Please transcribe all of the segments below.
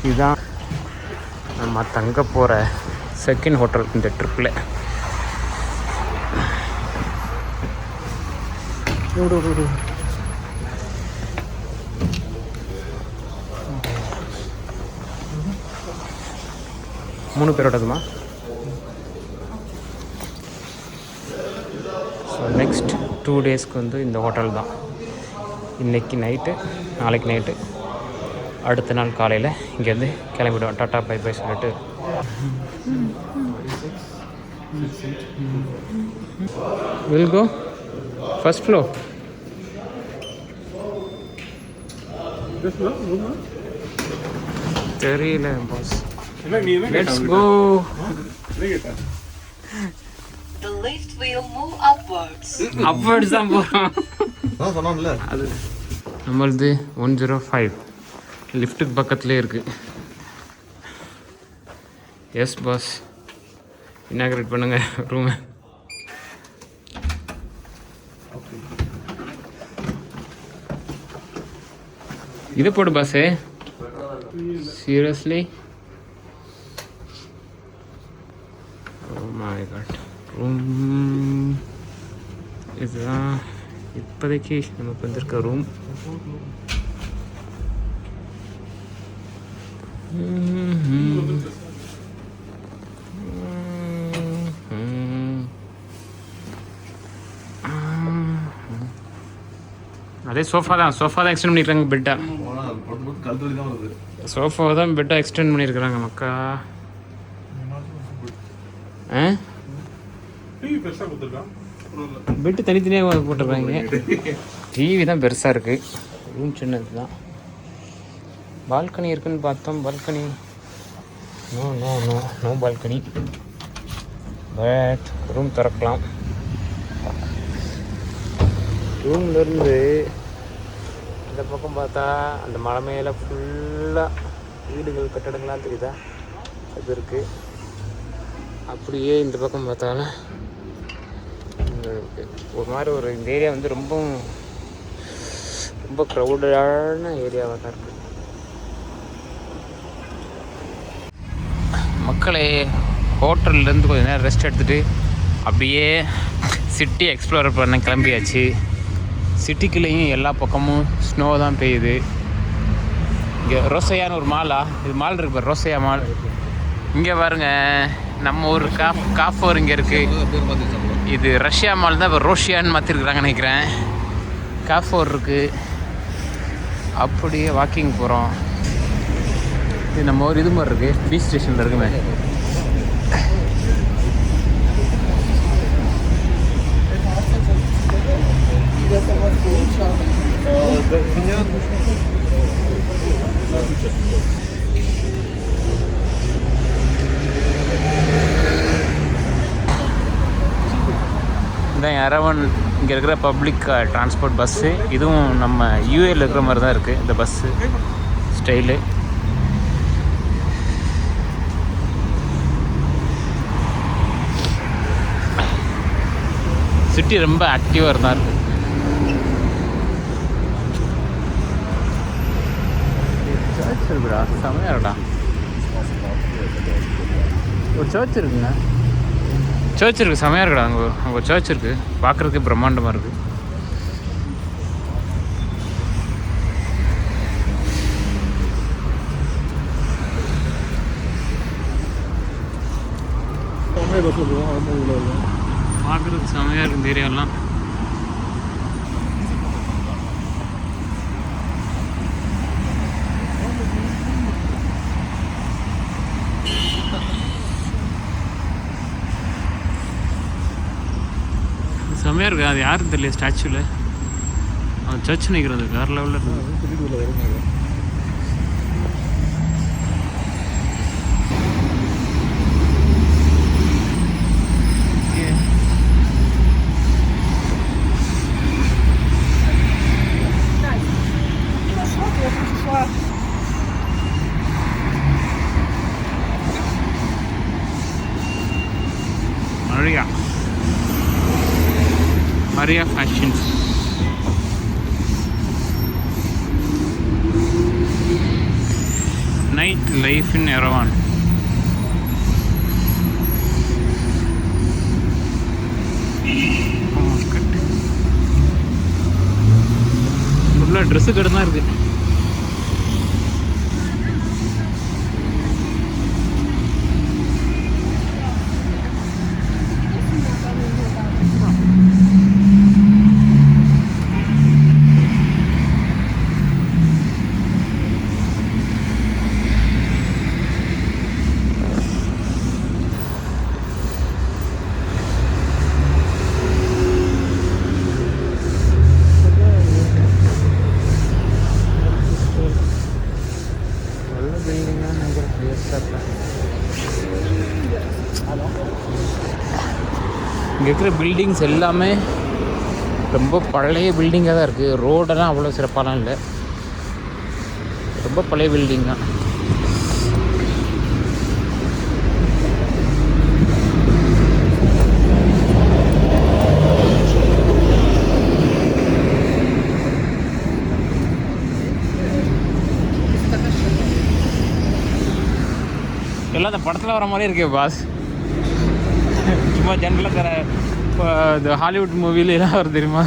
இதுதான் நம்ம தங்க போகிற செகண்ட் ஹோட்டல் இந்த ட்ரிப்பில். மூணு பேரோடதுமா? ஸோ நெக்ஸ்ட் 2 டேஸ்க்கு வந்து இந்த ஹோட்டல் தான். இன்றைக்கி நைட்டு, நாளைக்கு நைட்டு, அடுத்த நாள் காலையில் இங்கேருந்து கிளம்பிடுவோம். டாட்டா பை பை சொல்லிட்டு. Will go first floor. தெரியல boss. Let's go. The lift will move upwards. upwards தான் போகிறோம். சொன்னான்ல அது நம்மளது 105 லிஃப்ட்டுக்கு பக்கத்துலேயே இருக்குது. எஸ் பாஸ், இனாகிரேட் பண்ணுங்க ரூமை. இதை போடு பாஸே. Seriously? Oh my God. Room இதுதான் இப்போதைக்கு நமக்கு வந்திருக்க ரூம். அதே சோஃபா தான் எக்ஸ்டெண்ட் பண்ணியிருக்காங்க. பெட்டா சோஃபா தான் பெட்டா எக்ஸ்டெண்ட் பண்ணியிருக்கிறாங்க மக்கா. பெட்டு தனித்தனியாக போட்டுருக்காங்க. டிவி தான் பெருசாக இருக்குது, ரூம் சின்னது தான். பால்கனி இருக்குன்னு பார்த்தோம். Balcony no no no no balcony. But room திறக்கலாம். ரூம்லேருந்து இந்த பக்கம் பார்த்தா அந்த மலை மேலே ஃபுல்லாக வீடுகள் கட்டடங்களாக தெரியுதா, அது இருக்குது. அப்படியே இந்த பக்கம் பார்த்தாலும் ஒரு மாதிரி ஒரு இந்த ஏரியா வந்து ரொம்ப க்ரௌடடான ஏரியாவாக தான் இருக்குது. மக்களே, ஹோட்டல்லேருந்து கொஞ்சம் நேரம் ரெஸ்ட் எடுத்துகிட்டு அப்படியே சிட்டி எக்ஸ்ப்ளோர் பண்ண கிளம்பியாச்சு. சிட்டிக்குள்ளேயும் எல்லா பக்கமும் ஸ்னோ தான் பெய்யுது. இங்கே ரோசையான்னு ஒரு மாலா, இது மால் இருக்கு பாரு, ரோசையா மால். இங்கே பாருங்க, நம்ம ஒரு காஃபோர் இங்கே இருக்குது. இது ரஷ்யா மால் தான், இப்போ ரோஷியான்னு மாற்றிருக்குறாங்கன்னு நினைக்கிறேன். காஃபோர் இருக்குது. அப்படியே வாக்கிங் போகிறோம். இது நம்ம ஒரு இது மாதிரி இருக்குது, பீச் ஸ்டேஷனில் இருக்குமே. இதான் அரவன் இங்கே இருக்கிற பப்ளிக் டிரான்ஸ்போர்ட் பஸ்ஸு. இதுவும் நம்ம யூஏல இருக்கிற மாதிரி தான் இருக்குது இந்த பஸ்ஸு ஸ்டைலு. சிட்டி ரொம்ப ஆக்டிவாக தான் இருக்குது. சர்ச் இருக்குடா, செமையாடா. ஒரு சர்ச் இருக்குங்க, சர்ச் இருக்குது, செமையாக இருக்குடா. அங்கே ஒரு சர்ச் இருக்குது, பார்க்குறதுக்கு பிரம்மாண்டமாக இருக்குது. பார்க்குறதுக்கு செமையாக இருக்குது இந்த ஏரியாலாம். செம்மையாக இருக்குது. அது யாருன்னு தெரியல, ஸ்டாச்சுவில் அவன் சர்ச் நிற்கிறது வேறு லெவலில் இருக்குது. Maria Fashions. Night life in Erawan. ஃபுல்லாக ட்ரெஸ்ஸு கடை தான் இருக்குது. இங்கே இருக்கிற பில்டிங்ஸ் எல்லாமே ரொம்ப பழைய பில்டிங்காக தான் இருக்குது. ரோடெல்லாம் அவ்வளோ சிறப்பாலாம் இல்லை, ரொம்ப பழைய பில்டிங் தான். எல்லாம் அந்த படத்தில் வர மாதிரியே இருக்கே பாஸ். சும்மா ஜென்ரலாக தர இப்போ இந்த ஹாலிவுட் மூவிலாம் வரும் தெரியுமா,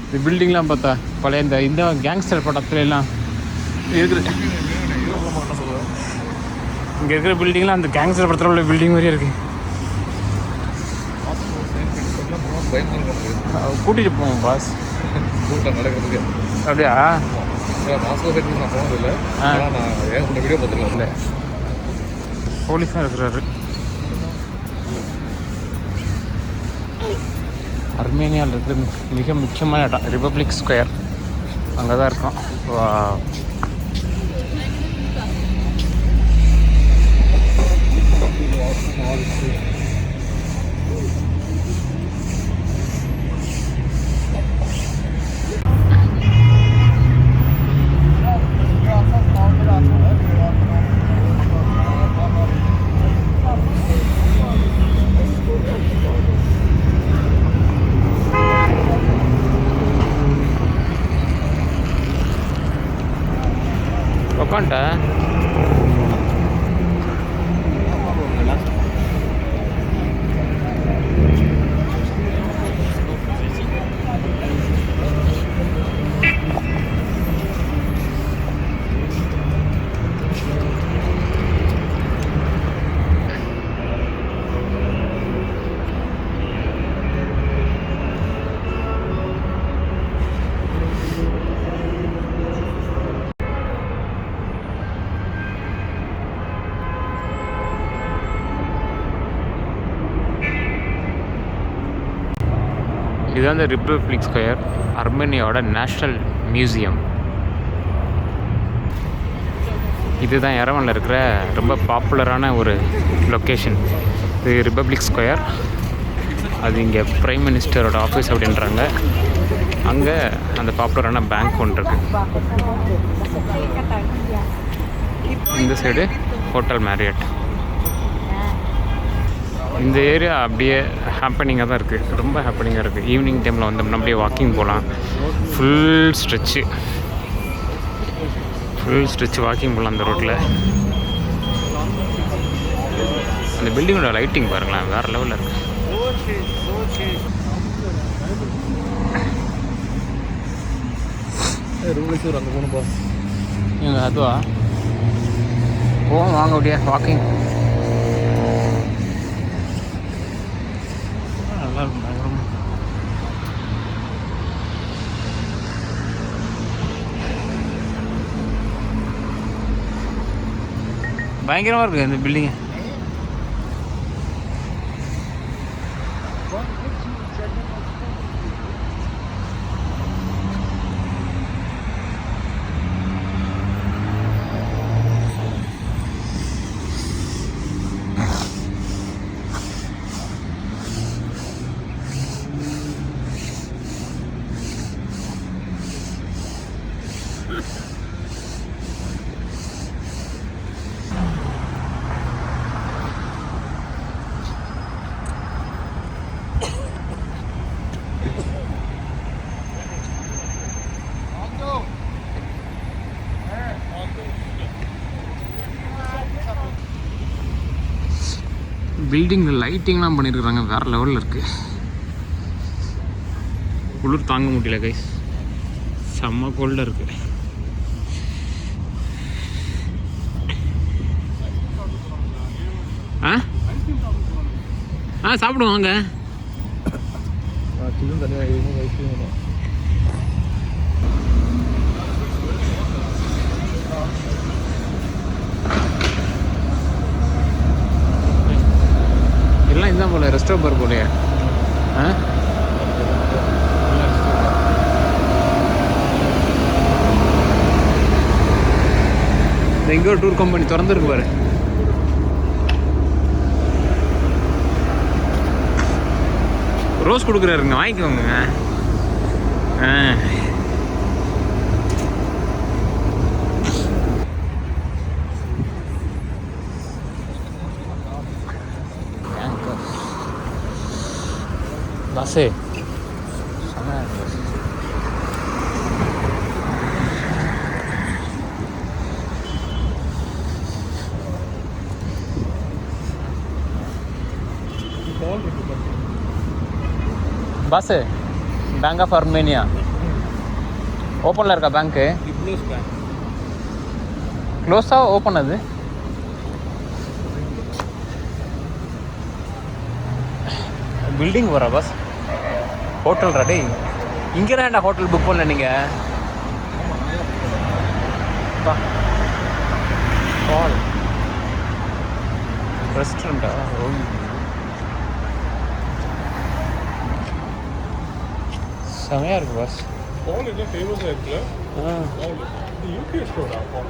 இந்த பில்டிங்லாம் பார்த்தா பழைய இந்த கேங்ஸ்டர் படத்துல எல்லாம் இருக்கிற இங்கே இருக்கிற பில்டிங்லாம் அந்த கேங்ஸ்டர் படத்தில் உள்ள பில்டிங் மாதிரியே இருக்குது. கூட்டிகிட்டு போவோம் பாஸ். நடக்கிறதுக்கு அப்படியா? நான் போனதில்லை, நான் வீடியோ பார்த்துருக்கேன். போலீஸாக இருக்கிறாரு. அர்மேனியாவில் இருக்கிற மிக முக்கியமான இடம் ரிபப்ளிக் ஸ்கொயர், அங்கே தான் இருக்கோம். உக்காண்ட இதுதான் இந்த ரிபப்ளிக் ஸ்கொயர், அர்மேனியாவோட நேஷ்னல் மியூசியம். இதுதான் எரவானில் இருக்கிற ரொம்ப பாப்புலரான ஒரு லொக்கேஷன். இது ரிபப்ளிக் ஸ்கொயர். அது இங்கே ப்ரைம் மினிஸ்டரோட ஆஃபீஸ் அப்படின்றாங்க. அங்கே அந்த பாப்புலரான பேங்க் ஒன்று இருக்குது. இந்த சைடு ஹோட்டல் மேரியட். இந்த ஏரியா அப்படியே ஹேப்பனிங்காக தான் இருக்குது, ரொம்ப ஹேப்பனிங்காக இருக்குது. ஈவினிங் டைமில் வந்தோம்னா அப்படியே வாக்கிங் போகலாம். ஃபுல் ஸ்ட்ரெச்சு வாக்கிங் போகலாம் அந்த ரோட்டில். அந்த பில்டிங்கோட லைட்டிங் பாருங்களேன், வேறு லெவலில் இருக்குது. அங்கே போகணும்பா. அதுவா போவோம் வாங்க அப்படியே வாக்கிங். பயங்கரமாக இருக்குது இந்த பில்டிங்கு. பில்டிங்கில் லைட்டிங்லாம் பண்ணியிருக்கிறாங்க, வேறு லெவலில் இருக்குது. குளிர் தாங்க முடியல கைஸ், செம்ம கோல்டாக இருக்குது. சாப்பிடுவோம் வாங்க. சில்லுன்னு தனியாக ஐஸ்கிரீம் வேணும். எல்லாம் இதுதான் போல ரெஸ்டாரண்ட் போலையே. எங்கே ஒரு டூர் கம்பெனி திறந்துருக்கு பாரு. ரோஸ் கொடுக்குறாருங்க, வாங்கிக்கோங்க. Bus bus bank of Armenia ஓப்பனில் இருக்கா பேங்க்கு? க்ளோஸாக ஓப்பன் அது? பில்டிங் போகிறா பஸ். Hotel ready. இங்கே தான் ஹோட்டல் புக் பண்ணல நீங்கள்? கால் ரெஸ்டாரண்ட்டா? செமையாக இருக்குது பஸ். பால் என்ன ஃபேமஸாக இருக்குல்ல? பால் இது யூகே ஸ்டோரா? பால்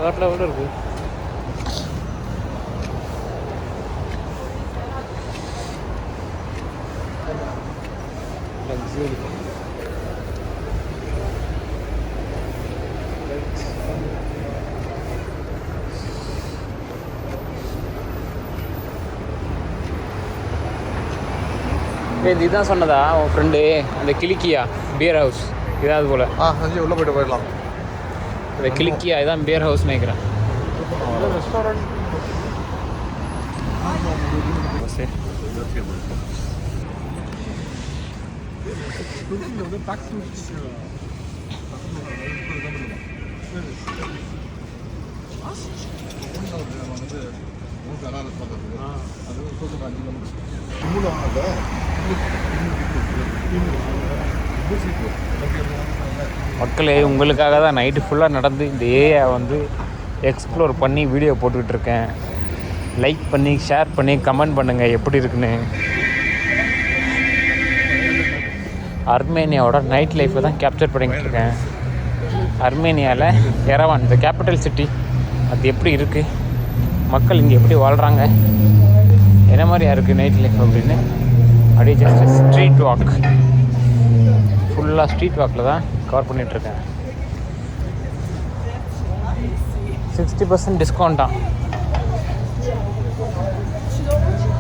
வேறு லெவலில் இருக்குது. லக்ஸரி. இதுதான் சொன்னதா உன் ஃப்ரெண்டு, அந்த கிளிக்கியா பியர் ஹவுஸ் இதாவது போல்? சஞ்சய் உள்ளே போய்ட்டு போயிடலாம். இந்த கிளிக்கியா இதான் பியர் ஹவுஸ் நினைக்கிறேன். ரெஸ்டாரண்ட். மக்களே, உங்களுக்காக தான் நைட்டு ஃபுல்லாக நடந்து இந்த ஏரியா வந்து எக்ஸ்ப்ளோர் பண்ணி வீடியோ போட்டுக்கிட்டு இருக்கேன். லைக் பண்ணி ஷேர் பண்ணி கமெண்ட் பண்ணுங்கள் எப்படி இருக்குன்னு. அர்மேனியாவோட நைட் லைஃப்பை தான் கேப்சர் பண்ணிக்கிட்டு இருக்கேன். அர்மேனியாவில் எரவான், இந்த கேபிட்டல் சிட்டி, அது எப்படி இருக்குது, மக்கள் இங்கே எப்படி வாழ்கிறாங்க, என்ன மாதிரியா இருக்குது நைட் லைஃப் அப்படின்னு அப்படியே ஜஸ்ட் ஸ்ட்ரீட் வாக், ஃபுல்லாக ஸ்ட்ரீட் வாக்கில் தான் கவர் பண்ணிகிட்ருக்கேன். 60% டிஸ்கவுண்ட்டாக.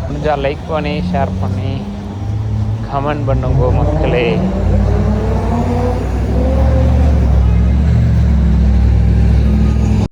முடிஞ்சால் லைக் பண்ணி ஷேர் பண்ணி கமெண்ட் பண்ணுங்க மக்களே.